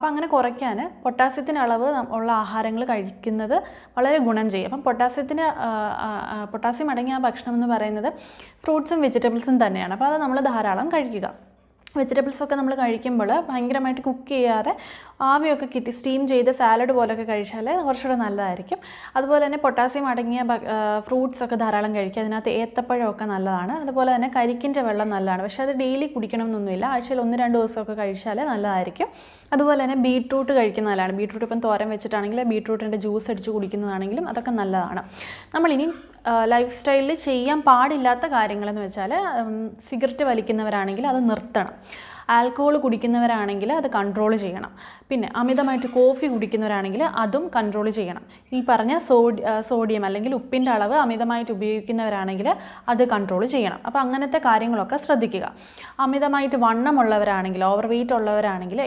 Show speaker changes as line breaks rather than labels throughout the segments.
അപ്പോൾ അങ്ങനെ കുറയ്ക്കാൻ പൊട്ടാസ്യത്തിൻ്റെ അളവ് ഉള്ള ആഹാരങ്ങൾ കഴിക്കുന്നത് വളരെ ഗുണം ചെയ്യും. അപ്പം പൊട്ടാസ്യം അടങ്ങിയ ഭക്ഷണം എന്ന് പറയുന്നത് ഫ്രൂട്ട്സും വെജിറ്റബിൾസും തന്നെയാണ്. അപ്പോൾ അത് നമ്മൾ ധാരാളം കഴിക്കുക. വെജിറ്റബിൾസൊക്കെ നമ്മൾ കഴിക്കുമ്പോൾ ഭയങ്കരമായിട്ട് കുക്ക് ചെയ്യാതെ ആവിയൊക്കെ കിട്ടി സ്റ്റീം ചെയ്ത് സാലഡ് പോലെയൊക്കെ കഴിച്ചാൽ കുറച്ചുകൂടെ നല്ലതായിരിക്കും. അതുപോലെ തന്നെ പൊട്ടാസ്യം അടങ്ങിയ ഫ്രൂട്ട്സൊക്കെ ധാരാളം കഴിക്കുക. അതിനകത്ത് ഏത്തപ്പഴമൊക്കെ നല്ലതാണ്. അതുപോലെ തന്നെ കരിക്കിൻ്റെ വെള്ളം നല്ലതാണ്. പക്ഷേ അത് ഡെയിലി കുടിക്കണം എന്നൊന്നുമില്ല. ആഴ്ചയിൽ 1-2 ദിവസമൊക്കെ കഴിച്ചാൽ നല്ലതായിരിക്കും. അതുപോലെ തന്നെ ബീട്രൂട്ട് കഴിക്കുന്നത് നല്ലതാണ്. ബീട്രൂട്ട് ഇപ്പം തോരൻ വെച്ചിട്ടാണെങ്കിൽ ബീട്രൂട്ടിൻ്റെ ജ്യൂസ് അടിച്ച് കുടിക്കുന്നതാണെങ്കിലും അതൊക്കെ നല്ലതാണ്. നമ്മളിനി ലൈഫ് സ്റ്റൈലിൽ ചെയ്യാൻ പാടില്ലാത്ത കാര്യങ്ങളെന്ന് വെച്ചാൽ സിഗരറ്റ് വലിക്കുന്നവരാണെങ്കിൽ അത് നിർത്തണം. ആൽക്കഹോൾ കുടിക്കുന്നവരാണെങ്കിൽ അത് കൺട്രോൾ ചെയ്യണം. പിന്നെ അമിതമായിട്ട് കോഫി കുടിക്കുന്നവരാണെങ്കിൽ അതും കൺട്രോൾ ചെയ്യണം. ഈ പറഞ്ഞ സോഡിയം അല്ലെങ്കിൽ ഉപ്പിൻ്റെ അളവ് അമിതമായിട്ട് ഉപയോഗിക്കുന്നവരാണെങ്കിൽ അത് കൺട്രോൾ ചെയ്യണം. അപ്പോൾ അങ്ങനത്തെ കാര്യങ്ങളൊക്കെ ശ്രദ്ധിക്കുക. അമിതമായിട്ട് വണ്ണമുള്ളവരാണെങ്കിൽ ഓവർ വെയ്റ്റ് ഉള്ളവരാണെങ്കിൽ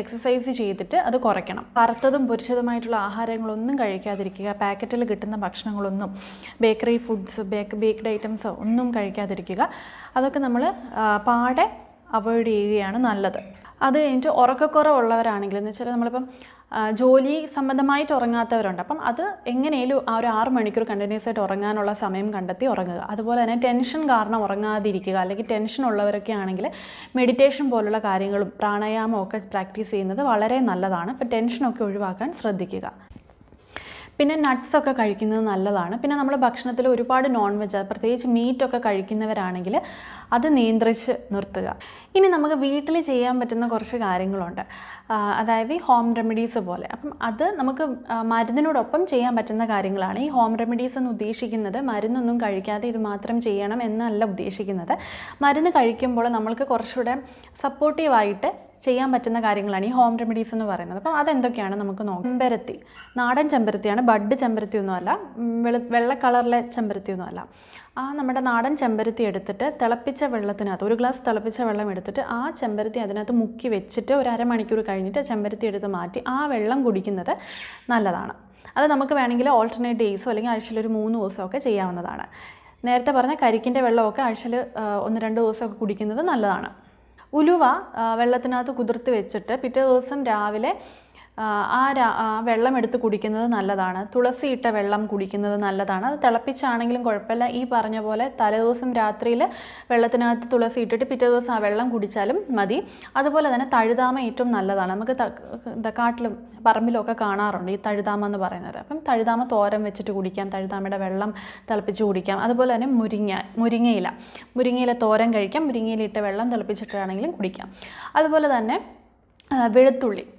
എക്സസൈസ് ചെയ്തിട്ട് അത് കുറയ്ക്കണം. വറുത്തതും പൊരിച്ചതുമായിട്ടുള്ള ആഹാരങ്ങളൊന്നും കഴിക്കാതിരിക്കുക. പാക്കറ്റിൽ കിട്ടുന്ന ഭക്ഷണങ്ങളൊന്നും ബേക്കറി ഫുഡ്സ് ബേക്ക്ഡ് ഐറ്റംസ് ഒന്നും കഴിക്കാതിരിക്കുക. അതൊക്കെ നമ്മൾ പാടെ അവോയ്ഡ് ചെയ്യുകയാണ് നല്ലത്. അത് കഴിഞ്ഞിട്ട് ഉറക്കക്കുറവുള്ളവരാണെങ്കിൽ എന്ന് വെച്ചാൽ നമ്മളിപ്പം ജോലി സംബന്ധമായിട്ട് ഉറങ്ങാത്തവരുണ്ട്. അപ്പം അത് എങ്ങനെയും ആ ഒരു 6 മണിക്കൂർ കണ്ടിന്യൂസ് ആയിട്ട് ഉറങ്ങാനുള്ള സമയം കണ്ടെത്തി ഉറങ്ങുക. അതുപോലെ തന്നെ ടെൻഷൻ കാരണം ഉറങ്ങാതിരിക്കുക. അല്ലെങ്കിൽ ടെൻഷൻ ഉള്ളവരൊക്കെ ആണെങ്കിൽ മെഡിറ്റേഷൻ പോലുള്ള കാര്യങ്ങളും പ്രാണായാമവും ഒക്കെ പ്രാക്ടീസ് ചെയ്യുന്നത് വളരെ നല്ലതാണ്. അപ്പോൾ ടെൻഷനൊക്കെ ഒഴിവാക്കാൻ ശ്രദ്ധിക്കുക. പിന്നെ നട്ട്സൊക്കെ കഴിക്കുന്നത് നല്ലതാണ്. പിന്നെ നമ്മൾ ഭക്ഷണത്തിൽ ഒരുപാട് നോൺ വെജ് പ്രത്യേകിച്ച് മീറ്റൊക്കെ കഴിക്കുന്നവരാണെങ്കിൽ അത് നിയന്ത്രിച്ച് നിർത്തുക. ഇനി നമുക്ക് വീട്ടിൽ ചെയ്യാൻ പറ്റുന്ന കുറച്ച് കാര്യങ്ങളുണ്ട്. അതായത് ഈ ഹോം റെമഡീസ് പോലെ. അപ്പം അത് നമുക്ക് മരുന്നിനോടൊപ്പം ചെയ്യാൻ പറ്റുന്ന കാര്യങ്ങളാണ്. ഈ ഹോം റെമഡീസ് എന്ന് ഉദ്ദേശിക്കുന്നത് മരുന്നൊന്നും കഴിക്കാതെ ഇത് മാത്രം ചെയ്യണം എന്നല്ല ഉദ്ദേശിക്കുന്നത്. മരുന്ന് കഴിക്കുമ്പോൾ നമ്മൾക്ക് കുറച്ചുകൂടെ സപ്പോർട്ടീവായിട്ട് ചെയ്യാൻ പറ്റുന്ന കാര്യങ്ങളാണ് ഈ ഹോം റെമഡീസ് എന്ന് പറയുന്നത്. അപ്പോൾ അതെന്തൊക്കെയാണ് നമുക്ക് നോക്കാം. ചെമ്പരത്തി, നാടൻ ചെമ്പരത്തിയാണ്, ബഡ് ചെമ്പരത്തിയൊന്നുമല്ല, വെള്ള കളറിലെ ചെമ്പരത്തിയൊന്നുമല്ല. നമ്മുടെ നാടൻ ചെമ്പരത്തി എടുത്തിട്ട് തിളപ്പിച്ച വെള്ളത്തിനകത്ത് 1 ഗ്ലാസ് തിളപ്പിച്ച വെള്ളം എടുത്തിട്ട് ആ ചെമ്പരത്തി അതിനകത്ത് മുക്കി വെച്ചിട്ട് ഒരു അരമണിക്കൂർ കഴിഞ്ഞിട്ട് ചെമ്പരത്തി എടുത്ത് മാറ്റി ആ വെള്ളം കുടിക്കുന്നത് നല്ലതാണ്. അത് നമുക്ക് വേണമെങ്കിൽ ഓൾട്ടർനേറ്റ് ഡേയ്സോ അല്ലെങ്കിൽ ആഴ്ചയിൽ ഒരു 3 ദിവസമൊക്കെ ചെയ്യാവുന്നതാണ്. നേരത്തെ പറഞ്ഞ കരിക്കിൻ്റെ വെള്ളമൊക്കെ ആഴ്ചയിൽ 1-2 ദിവസമൊക്കെ കുടിക്കുന്നത് നല്ലതാണ്. ഉലുവ വെള്ളത്തിനകത്ത് കുതിർത്ത് വെച്ചിട്ട് പിറ്റേ ദിവസം രാവിലെ വെള്ളം എടുത്ത് കുടിക്കുന്നത് നല്ലതാണ്. തുളസി ഇട്ട വെള്ളം കുടിക്കുന്നത് നല്ലതാണ്. അത് തിളപ്പിച്ചാണെങ്കിലും കുഴപ്പമില്ല. ഈ പറഞ്ഞ പോലെ തലേദിവസം രാത്രിയിൽ വെള്ളത്തിനകത്ത് തുളസി ഇട്ടിട്ട് പിറ്റേ ദിവസം ആ വെള്ളം കുടിച്ചാലും മതി. അതുപോലെ തന്നെ തഴുതാമ ഏറ്റവും നല്ലതാണ്. നമുക്ക് കാട്ടിലും പറമ്പിലൊക്കെ കാണാറുണ്ട് ഈ തഴുതാമ എന്ന് പറയുന്നത്. അപ്പം തഴുതാമ തോരൻ വെച്ചിട്ട് കുടിക്കാം, തഴുതാമയുടെ വെള്ളം തിളപ്പിച്ച് കുടിക്കാം. അതുപോലെ തന്നെ മുരിങ്ങയില തോരൻ കഴിക്കാം, മുരിങ്ങയില ഇട്ട വെള്ളം തിളപ്പിച്ചിട്ടാണെങ്കിലും കുടിക്കാം. അതുപോലെ തന്നെ വെളുത്തുള്ളി